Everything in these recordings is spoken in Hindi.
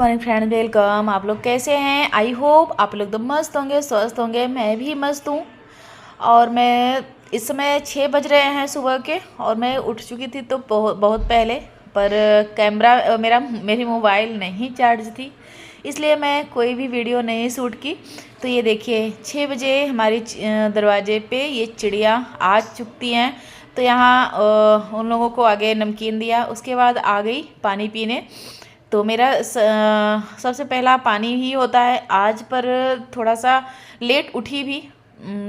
Morning friend, welcome. आप लोग कैसे हैं? आई होप आप लोग तो मस्त होंगे, स्वस्थ होंगे। मैं भी मस्त हूँ। और मैं इस समय 6 बज रहे हैं सुबह के, और मैं उठ चुकी थी तो बहुत बहुत पहले। पर कैमरा मेरी मोबाइल नहीं चार्ज थी, इसलिए मैं कोई भी वीडियो नहीं शूट की। तो ये देखिए 6 बजे हमारी दरवाजे पे ये चिड़िया आ चुकती हैं। तो यहाँ उन लोगों को आगे नमकीन दिया, उसके बाद आ गई पानी पीने। तो मेरा सबसे पहला पानी ही होता है आज। पर थोड़ा सा लेट उठी भी,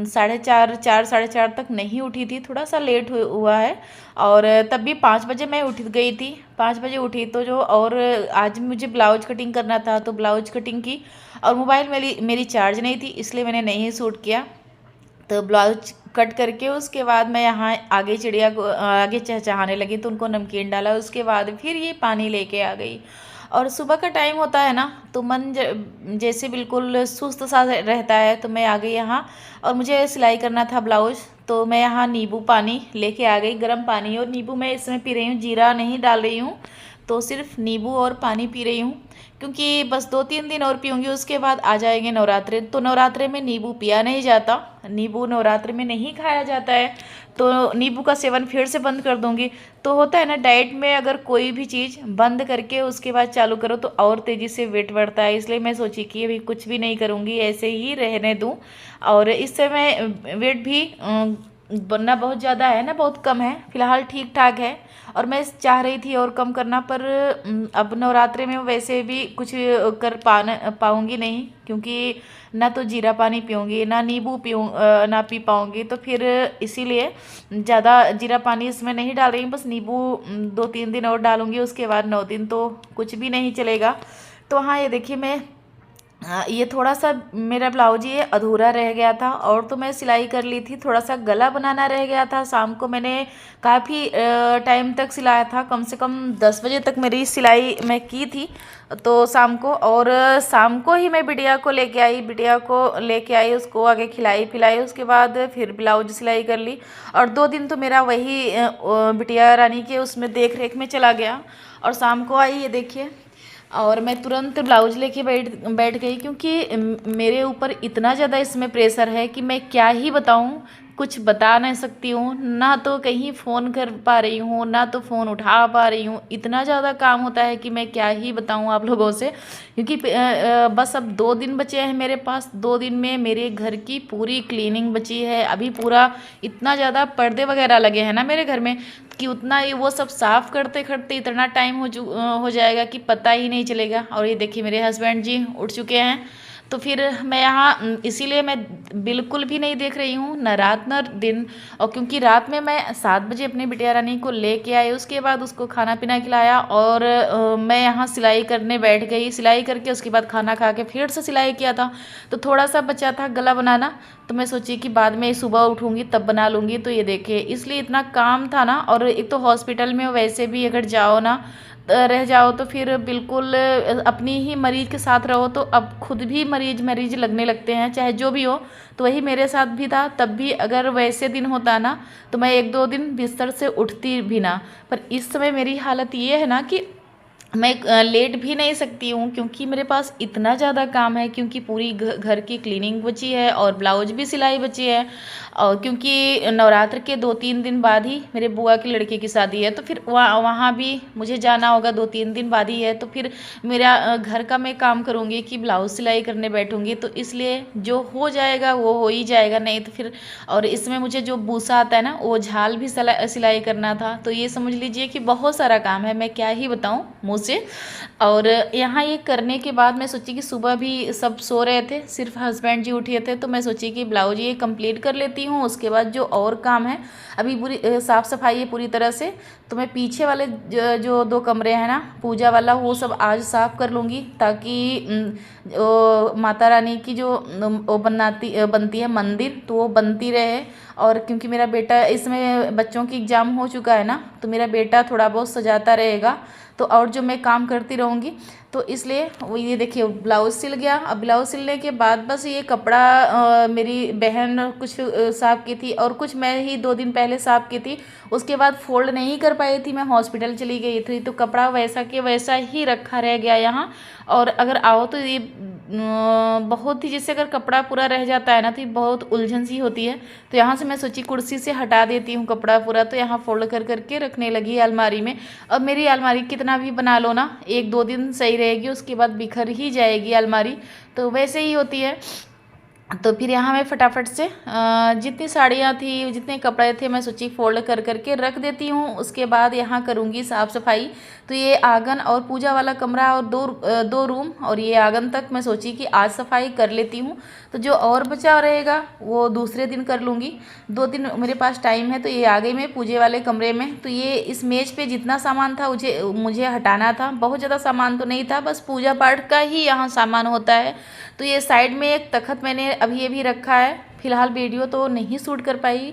4:30 तक नहीं उठी थी, थोड़ा सा लेट हुआ है। और तब भी 5 बजे मैं उठ गई थी। 5 बजे उठी तो जो, और आज मुझे ब्लाउज कटिंग करना था तो ब्लाउज कटिंग की। और मोबाइल मेरी चार्ज नहीं थी, इसलिए मैंने नहीं शूट किया। तो ब्लाउज कट करके उसके बाद मैं यहाँ आगे चिड़िया को आगे चहचहाने लगी तो उनको नमकीन डाला। उसके बाद फिर ये पानी लेके आ गई। और सुबह का टाइम होता है ना, तो मन जैसे बिल्कुल सुस्त सा रहता है। तो मैं आ गई यहाँ, और मुझे सिलाई करना था ब्लाउज। तो मैं यहाँ नींबू पानी लेके आ गई, गर्म पानी। और नींबू मैं इसमें पी रही हूँ, जीरा नहीं डाल रही हूँ। तो सिर्फ नींबू और पानी पी रही हूँ, क्योंकि बस 2-3 दिन और पीऊँगी, उसके बाद आ जाएंगे नवरात्रे। तो नवरात्रे में नींबू पिया नहीं जाता, नींबू नवरात्रे में नहीं खाया जाता है। तो नींबू का सेवन फिर से बंद कर दूंगी। तो होता है ना, डाइट में अगर कोई भी चीज़ बंद करके उसके बाद चालू करो तो और तेज़ी से वेट बढ़ता है। इसलिए मैं सोची कि अभी कुछ भी नहीं करूँगी, ऐसे ही रहने दूँ। और इस समय वेट भी बनना बहुत ज़्यादा है ना, बहुत कम है, फिलहाल ठीक ठाक है। और मैं चाह रही थी और कम करना, पर अब नवरात्रे में वैसे भी कुछ कर पाऊँगी नहीं, क्योंकि ना तो जीरा पानी पीऊँगी, ना नींबू ना पी पाऊँगी। तो फिर इसीलिए ज़्यादा जीरा पानी इसमें नहीं डाल रही हूँ, बस नींबू 2-3 दिन और डालूँगी, उसके बाद 9 दिन तो कुछ भी नहीं चलेगा। तो हाँ, ये देखिए मैं ये थोड़ा सा मेरा ब्लाउज ये अधूरा रह गया था, और तो मैं सिलाई कर ली थी। थोड़ा सा गला बनाना रह गया था। शाम को मैंने काफ़ी टाइम तक सिलाया था, कम से कम 10 बजे तक मेरी सिलाई मैं की थी। तो शाम को, और शाम को ही मैं बिटिया को लेके आई, उसको आगे खिलाई पिलाई, उसके बाद फिर ब्लाउज सिलाई कर ली। और 2 दिन तो मेरा वही बिटिया रानी के उसमें देख रेख में चला गया। और शाम को आई, ये देखिए, और मैं तुरंत ब्लाउज लेके बैठ गई, क्योंकि मेरे ऊपर इतना ज़्यादा इसमें प्रेशर है कि मैं क्या ही बताऊँ, कुछ बता नहीं सकती हूँ। ना तो कहीं फ़ोन कर पा रही हूँ, ना तो फ़ोन उठा पा रही हूँ। इतना ज़्यादा काम होता है कि मैं क्या ही बताऊँ आप लोगों से। क्योंकि बस अब 2 दिन बचे हैं मेरे पास। 2 दिन में मेरे घर की पूरी क्लीनिंग बची है। अभी पूरा इतना ज़्यादा पर्दे वगैरह लगे हैं ना मेरे घर में, कि उतना ही वो सब साफ़ करते करते इतना टाइम हो जाएगा कि पता ही नहीं चलेगा। और ये देखिए मेरे हस्बैंड जी उठ चुके हैं। तो फिर मैं यहाँ इसीलिए मैं बिल्कुल भी नहीं देख रही हूँ, न रात न दिन। और क्योंकि रात में मैं 7 बजे अपनी बिटिया रानी को लेके आई, उसके बाद उसको खाना पीना खिलाया, और मैं यहाँ सिलाई करने बैठ गई। सिलाई करके उसके बाद खाना खा के फिर से सिलाई किया था। तो थोड़ा सा बचा था गला बनाना, तो मैं सोची कि बाद में सुबह उठूँगी तब बना लूँगी। तो ये देखिए, इसलिए इतना काम था ना। और एक तो हॉस्पिटल में वैसे भी अगर जाओ ना, रह जाओ, तो फिर बिल्कुल अपनी ही मरीज के साथ रहो, तो अब खुद भी मरीज मरीज लगने लगते हैं, चाहे जो भी हो। तो वही मेरे साथ भी था। तब भी अगर वैसे दिन होता ना, तो मैं 1-2 दिन बिस्तर से उठती भी ना। पर इस समय मेरी हालत ये है ना कि मैं लेट भी नहीं सकती हूँ, क्योंकि मेरे पास इतना ज़्यादा काम है। क्योंकि पूरी घर की क्लीनिंग बची है, और ब्लाउज भी सिलाई बची है। और क्योंकि नवरात्र के 2-3 दिन बाद ही मेरे बुआ की लड़की की शादी है, तो फिर वहाँ भी मुझे जाना होगा। 2-3 दिन बाद ही है, तो फिर मेरा घर का मैं काम करूँगी कि ब्लाउज सिलाई करने बैठूँगी। तो इसलिए जो हो जाएगा वो हो ही जाएगा, नहीं तो फिर। और इसमें मुझे जो बूसा आता है ना, वो झाल भी सिलाई करना था। तो ये समझ लीजिए कि बहुत सारा काम है, मैं क्या ही बताऊँ मुँह से। और यहाँ ये करने के बाद मैं सोची कि सुबह भी सब सो रहे थे, सिर्फ हस्बैंड जी उठे थे। तो मैं सोची कि ब्लाउज ये कंप्लीट कर लेती हूँ, उसके बाद जो और काम है, अभी पूरी साफ़ सफाई है पूरी तरह से। तो मैं पीछे वाले जो 2 कमरे हैं ना, पूजा वाला, वो सब आज साफ़ कर लूँगी, ताकि माता रानी की जो वो बनती है मंदिर, तो वो बनती रहे। और क्योंकि मेरा बेटा इसमें बच्चों की एग्ज़ाम हो चुका है ना, तो मेरा बेटा थोड़ा बहुत सजाता रहेगा। तो और जो मैं काम करती रहूँगी, तो इसलिए वो ये देखिए ब्लाउज़ सिल गया। अब ब्लाउज़ सिलने के बाद बस ये कपड़ा मेरी बहन कुछ साफ़ की थी और कुछ मैं ही 2 दिन पहले साफ़ की थी। उसके बाद फ़ोल्ड नहीं कर पाई थी, मैं हॉस्पिटल चली गई थी, तो कपड़ा वैसा के वैसा ही रखा रह गया यहाँ। और अगर आओ तो ये बहुत ही, जैसे अगर कपड़ा पूरा रह जाता है ना तो ये बहुत उलझन सी होती है। तो यहाँ से मैं सोची कुर्सी से हटा देती हूँ कपड़ा पूरा, तो यहाँ फोल्ड कर करके रखने लगी अलमारी में। अब मेरी अलमारी कितना भी बना लो ना, 1-2 दिन सही रहेगी, उसके बाद बिखर ही जाएगी अलमारी, तो वैसे ही होती है। तो फिर यहाँ मैं फटाफट से जितनी साड़ियाँ थी, जितने कपड़े थे, मैं सोची फ़ोल्ड कर करके रख देती हूँ। उसके बाद यहाँ करूँगी साफ़ सफाई। तो ये आंगन और पूजा वाला कमरा और दो रूम और ये आंगन तक मैं सोची कि आज सफाई कर लेती हूँ, तो जो और बचा रहेगा वो दूसरे दिन कर लूँगी। 2 दिन मेरे पास टाइम है। तो ये आ गई मैं पूजे वाले कमरे में। तो ये इस मेज पे जितना सामान था मुझे हटाना था। बहुत ज़्यादा सामान तो नहीं था, बस पूजा पाठ का ही यहाँ सामान होता है। तो ये साइड में एक तखत मैंने अभी ये भी रखा है। फिलहाल वीडियो तो नहीं शूट कर पाई,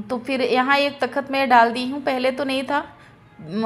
तो फिर यहाँ एक तखत मैं डाल दी हूँ। पहले तो नहीं था,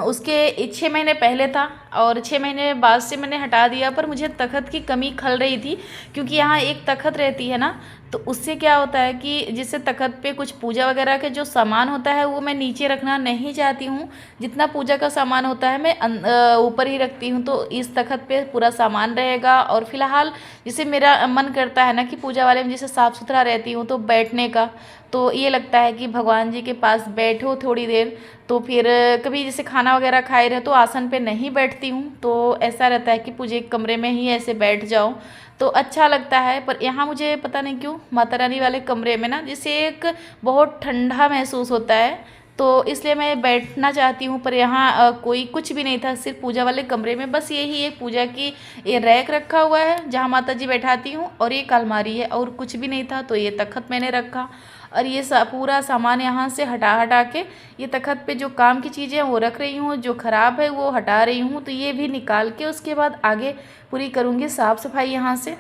उसके 6 महीने पहले था और 6 महीने बाद से मैंने हटा दिया। पर मुझे तखत की कमी खल रही थी, क्योंकि यहाँ एक तखत रहती है ना, तो उससे क्या होता है कि जिससे तखत पे कुछ पूजा वगैरह के जो सामान होता है वो मैं नीचे रखना नहीं चाहती हूँ। जितना पूजा का सामान होता है मैं ऊपर ही रखती हूँ, तो इस तखत पे पूरा सामान रहेगा। और फिलहाल जैसे मेरा मन करता है ना कि पूजा वाले में जैसे साफ़ सुथरा रहती हूँ तो बैठने का, तो ये लगता है कि भगवान जी के पास बैठो थोड़ी देर। तो फिर कभी जैसे खाना वगैरह खाए रहे तो आसन पे नहीं बैठती हूँ, तो ऐसा रहता है कि पूजे कमरे में ही ऐसे बैठ जाओ तो अच्छा लगता है। पर यहाँ मुझे पता नहीं क्यों माता रानी वाले कमरे में ना जैसे एक बहुत ठंडा महसूस होता है, तो इसलिए मैं बैठना चाहती हूँ। पर यहाँ कोई कुछ भी नहीं था, सिर्फ पूजा वाले कमरे में बस यही एक पूजा की ये रैक रखा हुआ है जहाँ माता जी बैठाती हूँ, और एक अलमारी है और कुछ भी नहीं था। तो ये तखत मैंने रखा और ये पूरा सामान यहाँ से हटा हटा के ये तखत पे जो काम की चीज़ें हैं वो रख रही हूँ, जो ख़राब है वो हटा रही हूँ। तो ये भी निकाल के उसके बाद आगे पूरी करूँगी साफ़ सफाई यहाँ से।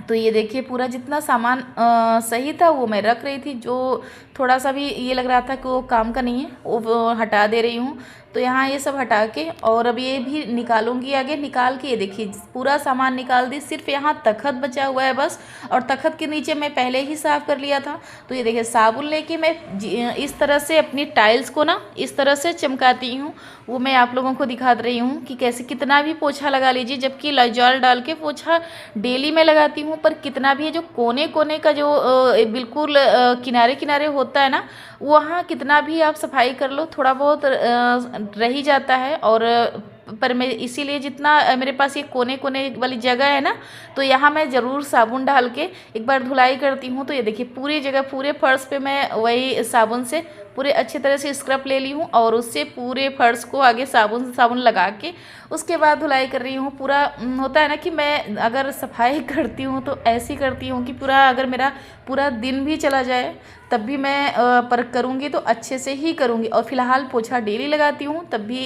तो ये देखिए पूरा जितना सामान सही था वो मैं रख रही थी, जो थोड़ा सा भी ये लग रहा था कि वो काम का नहीं है वो हटा दे रही हूँ। तो यहाँ ये सब हटा के और अब ये भी निकालूंगी आगे। निकाल के ये देखिए पूरा सामान निकाल दी, सिर्फ यहाँ तखत बचा हुआ है बस, और तखत के नीचे मैं पहले ही साफ़ कर लिया था। तो ये देखिए साबुन लेके मैं इस तरह से अपनी टाइल्स को ना इस तरह से चमकाती हूँ, वो मैं आप लोगों को दिखा रही हूँ कि कैसे कितना भी पोछा लगा लीजिए, जबकि लाइजॉल डाल के पोछा डेली मैं लगाती हूँ, पर कितना भी है जो कोने कोने का जो बिल्कुल किनारे किनारे होता है ना, वहाँ कितना भी आप सफाई कर लो थोड़ा बहुत रह ही जाता है। और पर मैं इसीलिए जितना मेरे पास ये कोने कोने वाली जगह है ना, तो यहाँ मैं ज़रूर साबुन डाल के एक बार धुलाई करती हूँ। तो ये देखिए पूरी जगह पूरे फर्श पे मैं वही साबुन से पूरे अच्छी तरह से स्क्रब ले ली हूँ और उससे पूरे फर्श को आगे साबुन लगा के उसके बाद धुलाई कर रही हूँ। पूरा होता है ना कि मैं अगर सफाई करती हूँ तो ऐसी करती हूँ कि पूरा अगर मेरा पूरा दिन भी चला जाए तब भी मैं पर करूँगी तो अच्छे से ही करूँगी। और फिलहाल पोछा डेली लगाती हूँ, तब भी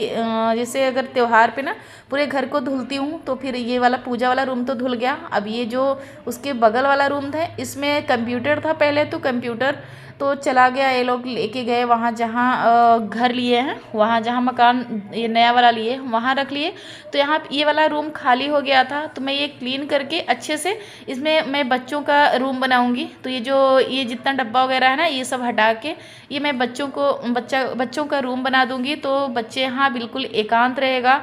जैसे अगर त्यौहार पे ना पूरे घर को धुलती हूँ, तो फिर ये वाला पूजा वाला रूम तो धुल गया। अब ये जो उसके बगल वाला रूम था इसमें कंप्यूटर था पहले, तो कंप्यूटर तो चला गया, ये लोग लेके गए वहाँ जहाँ घर लिए हैं, वहाँ जहाँ मकान ये नया वाला लिए वहाँ रख लिए। तो यहाँ ये वाला रूम खाली हो गया था, तो मैं ये क्लीन करके अच्छे से इसमें मैं बच्चों का रूम बनाऊंगी। तो ये जितना डब्बा वगैरह है ना ये सब हटा के ये मैं बच्चों का रूम बना दूंगी, तो बच्चे यहाँ बिल्कुल एकांत रहेगा।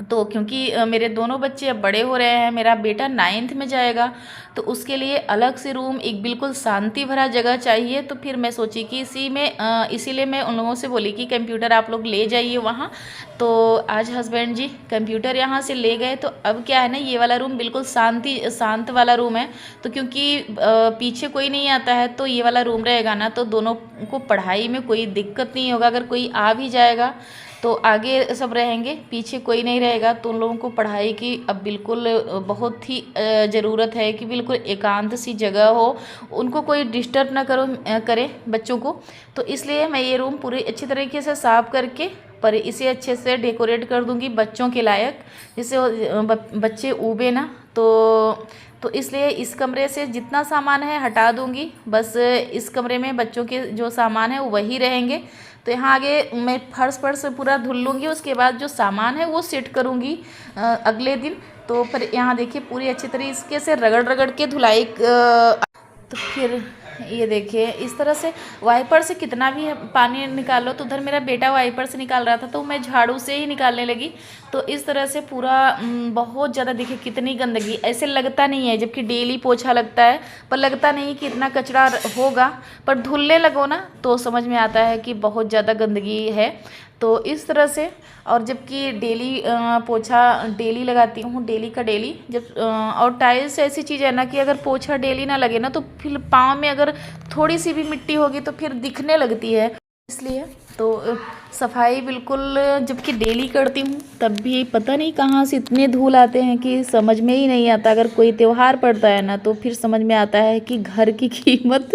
तो क्योंकि मेरे दोनों बच्चे अब बड़े हो रहे हैं, मेरा बेटा 9th में जाएगा, तो उसके लिए अलग से रूम एक बिल्कुल शांति भरा जगह चाहिए। तो फिर मैं सोची कि इसीलिए मैं उन लोगों से बोली कि कंप्यूटर आप लोग ले जाइए वहाँ। तो आज हस्बैंड जी कंप्यूटर यहाँ से ले गए। तो अब क्या है ना, ये वाला रूम बिल्कुल शांत वाला रूम है। तो क्योंकि पीछे कोई नहीं आता है तो ये वाला रूम रहेगा ना, तो दोनों को पढ़ाई में कोई दिक्कत नहीं होगा। अगर कोई आ भी जाएगा तो आगे सब रहेंगे, पीछे कोई नहीं रहेगा। तो उन लोगों को पढ़ाई की अब बिल्कुल बहुत ही ज़रूरत है कि बिल्कुल एकांत सी जगह हो, उनको कोई डिस्टर्ब ना करे बच्चों को। तो इसलिए मैं ये रूम पूरी अच्छी तरीके से साफ़ करके पर इसे अच्छे से डेकोरेट कर दूंगी बच्चों के लायक, जिससे बच्चे ऊबे ना। तो इसलिए इस कमरे से जितना सामान है हटा दूंगी, बस इस कमरे में बच्चों के जो सामान है वो वही रहेंगे। तो यहाँ आगे मैं फर्श पर से पूरा धुल लूँगी, उसके बाद जो सामान है वो सेट करूँगी अगले दिन। तो फिर यहाँ देखिए पूरी अच्छी तरीके से रगड़ रगड़ के धुलाई तो फिर ये देखिए इस तरह से वाइपर से कितना भी पानी निकालो। तो उधर मेरा बेटा वाइपर से निकाल रहा था तो मैं झाड़ू से ही निकालने लगी। तो इस तरह से पूरा बहुत ज़्यादा देखिए कितनी गंदगी, ऐसे लगता नहीं है जबकि डेली पोछा लगता है, पर लगता नहीं कि इतना कचरा होगा, पर धुलने लगो ना तो समझ में आता है कि बहुत ज़्यादा गंदगी है। तो इस तरह से, और जबकि डेली पोछा डेली लगाती हूँ, डेली का डेली जब और टाइल्स ऐसी चीज़ है ना कि अगर पोछा डेली ना लगे ना तो फिर पाँव में अगर थोड़ी सी भी मिट्टी होगी तो फिर दिखने लगती है, इसलिए तो सफाई बिल्कुल जबकि डेली करती हूँ तब भी पता नहीं कहाँ से इतने धूल आते हैं कि समझ में ही नहीं आता। अगर कोई त्यौहार पड़ता है ना तो फिर समझ में आता है कि घर की कीमत।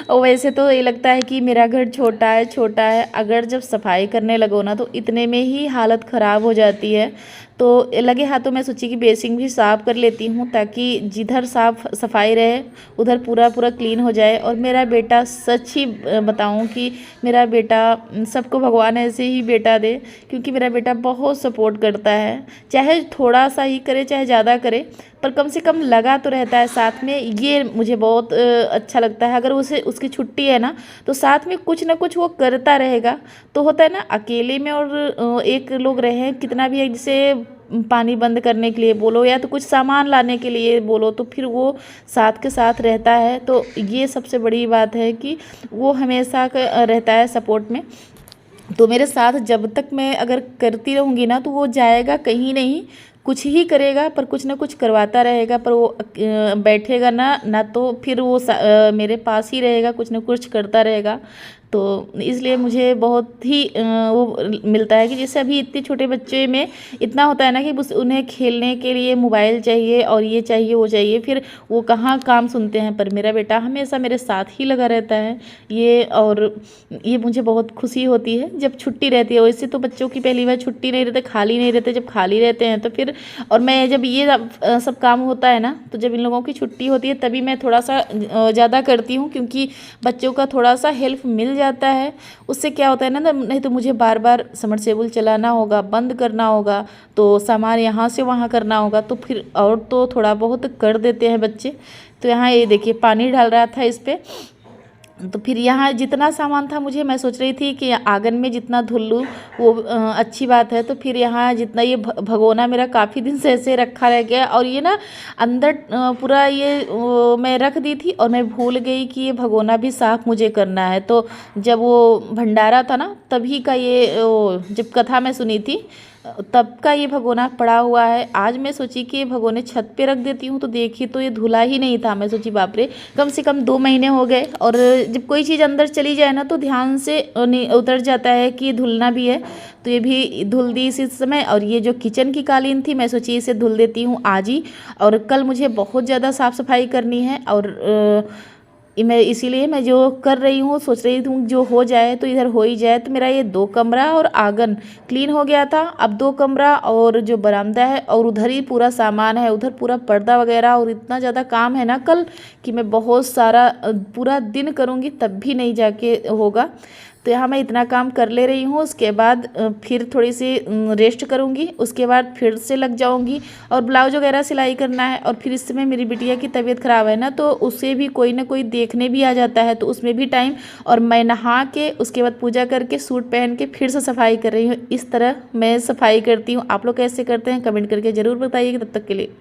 और वैसे तो ये लगता है कि मेरा घर छोटा है छोटा है, अगर जब सफाई करने लगो ना तो इतने में ही हालत ख़राब हो जाती है। तो लगे हाथों मैं सोची कि बेसिंग भी साफ़ कर लेती हूँ ताकि जिधर साफ सफाई रहे उधर पूरा पूरा क्लीन हो जाए। और मेरा बेटा, सच ही बताऊँ कि मेरा बेटा, सबको भगवान ऐसे ही बेटा दे, क्योंकि मेरा बेटा बहुत सपोर्ट करता है, चाहे थोड़ा सा ही करे चाहे ज़्यादा करे, पर कम से कम लगा तो रहता है साथ में। ये मुझे बहुत अच्छा लगता है। अगर उसे उसकी छुट्टी है ना तो साथ में कुछ ना कुछ वो करता रहेगा। तो होता है ना अकेले में और एक लोग रहे कितना भी है, जैसे पानी बंद करने के लिए बोलो या तो कुछ सामान लाने के लिए बोलो तो फिर वो साथ के साथ रहता है। तो ये सबसे बड़ी बात है कि वो हमेशा रहता है सपोर्ट में। तो मेरे साथ जब तक मैं अगर करती रहूँगी ना तो वो जाएगा कहीं नहीं, कुछ ही करेगा पर कुछ ना कुछ करवाता रहेगा, पर वो बैठेगा ना ना तो फिर वो मेरे पास ही रहेगा, कुछ ना कुछ करता रहेगा। तो इसलिए मुझे बहुत ही वो मिलता है कि जैसे अभी इतने छोटे बच्चे में इतना होता है ना कि बस उन्हें खेलने के लिए मोबाइल चाहिए और ये चाहिए वो चाहिए, फिर वो कहाँ काम सुनते हैं। पर मेरा बेटा हमेशा मेरे साथ ही लगा रहता है ये, और ये मुझे बहुत खुशी होती है जब छुट्टी रहती है। वैसे तो बच्चों की पहली बार छुट्टी नहीं रहती, खाली नहीं रहते, जब खाली रहते हैं तो फिर, और मैं जब ये सब काम होता है ना तो जब इन लोगों की छुट्टी होती है तभी मैं थोड़ा सा ज़्यादा करती हूँ, क्योंकि बच्चों का थोड़ा सा हेल्प मिल जाता है। उससे क्या होता है ना, नहीं तो मुझे बार बार समरसेबुल चलाना होगा, बंद करना होगा, तो सामान यहाँ से वहाँ करना होगा, तो फिर और तो थोड़ा बहुत कर देते हैं बच्चे। तो यहाँ ये देखिए पानी डाल रहा था इस पर, तो फिर यहाँ जितना सामान था मुझे, मैं सोच रही थी कि आंगन में जितना धुल लूँ वो अच्छी बात है। तो फिर यहाँ जितना ये भगोना मेरा काफ़ी दिन से ऐसे रखा रह गया, और ये ना अंदर पूरा ये मैं रख दी थी और मैं भूल गई कि ये भगोना भी साफ़ मुझे करना है। तो जब वो भंडारा था ना तभी का ये जब कथा मैं सुनी थी तब का ये भगोना पड़ा हुआ है। आज मैं सोची कि ये भगोने छत पे रख देती हूँ, तो देखी तो ये धुला ही नहीं था। मैं सोची बाप रे, कम से कम 2 महीने हो गए, और जब कोई चीज़ अंदर चली जाए ना तो ध्यान से उतर जाता है कि ये धुलना भी है। तो ये भी धुल दी इसी समय। और ये जो किचन की कालीन थी मैं सोची इसे धुल देती हूँ आज ही, और कल मुझे बहुत ज़्यादा साफ़ सफाई करनी है। और मैं इसीलिए मैं जो कर रही हूँ, सोच रही हूँ जो हो जाए तो इधर हो ही जाए। तो मेरा ये 2 कमरा और आंगन क्लीन हो गया था, अब 2 कमरा और जो बरामदा है और उधर ही पूरा सामान है, उधर पूरा पर्दा वगैरह, और इतना ज़्यादा काम है ना कल कि मैं बहुत सारा पूरा दिन करूँगी तब भी नहीं जाके होगा। तो यहाँ मैं इतना काम कर ले रही हूँ, उसके बाद फिर थोड़ी सी रेस्ट करूँगी, उसके बाद फिर से लग जाऊँगी। और ब्लाउज वगैरह सिलाई करना है, और फिर इस समय मेरी बिटिया की तबीयत ख़राब है ना तो उसे भी कोई ना कोई देखने भी आ जाता है, तो उसमें भी टाइम। और मैं नहा के उसके बाद पूजा करके सूट पहन के फिर से सफाई कर रही हूँ। इस तरह मैं सफाई करती हूँ। आप लोग कैसे करते हैं कमेंट करके ज़रूर बताइएगा। तब तक के लिए